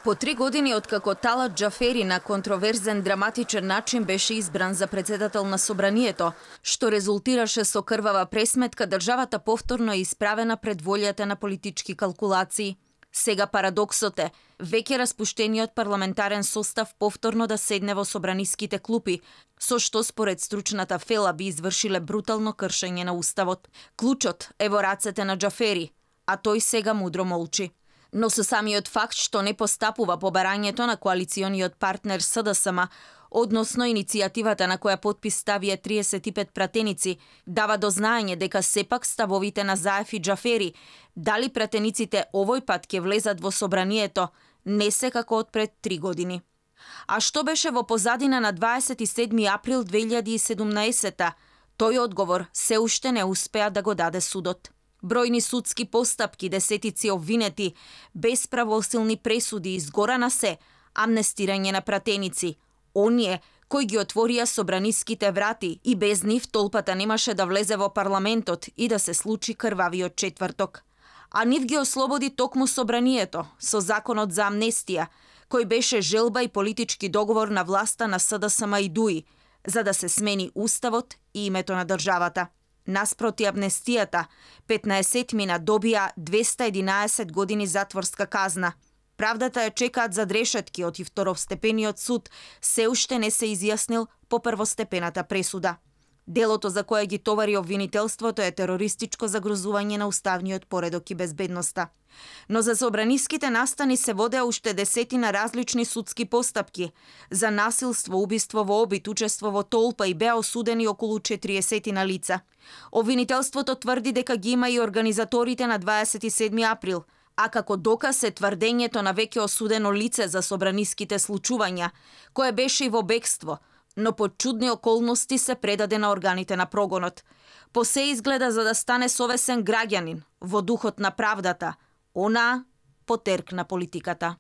По 3 години откако Талат Џафери на контроверзен драматичен начин беше избран за председател на Собранието, што резултираше со крвава пресметка, државата повторно е исправена пред волјата на политички калкулации. Сега парадоксот е, веќе распуштениот парламентарен состав повторно да седне во собраниските клупи, со што според стручната фела би извршиле брутално кршење на уставот. Клучот е во рацете на Џафери, а тој сега мудро молчи. Но со самиот факт што не постапува по барањето на коалициониот партнер СДСМ, односно иницијативата на која подпис ставија 35 пратеници, дава до знаење дека сепак ставовите на Заев и Џафери, дали пратениците овој пат ќе влезат во Собранието, не се како од пред 3 години. А што беше во позадина на 27 април 2017? Тој одговор се уште не успеа да го даде судот. Бројни судски постапки, десетици обвинети, без правосилни пресуди, изгора на се, амнестирање на пратеници. Оние кои ги отворија собраниските врати и без нив толпата немаше да влезе во парламентот и да се случи крвавиот четврток. А нив ги ослободи токму Собранието со законот за амнестија, кој беше желба и политички договор на власта на СДСМ и ДУИ, за да се смени уставот и името на државата. Наспроти амнестијата, 15-мина добија 211 години затворска казна. Правдата ја чекаат зад решетки од и второстепениот суд, се уште не се изјаснил по првостепената пресуда. Делото за кое ги товари обвинителството е терористичко загрозување на уставниот поредок и безбедноста. Но за собраниските настани се водеа уште десетина различни судски постапки. За насилство, убиство во обид, учество во толпа и беа осудени околу 40 на лица. Обвинителството тврди дека ги има и организаторите на 27 април, а како доказ е тврдењето на веќе осудено лице за собраниските случувања, кое беше и во бегство, но под чудни околности се предаде на органите на прогонот. По се изгледа за да стане совесен граѓанин, во духот на правдата, она потерк на политиката.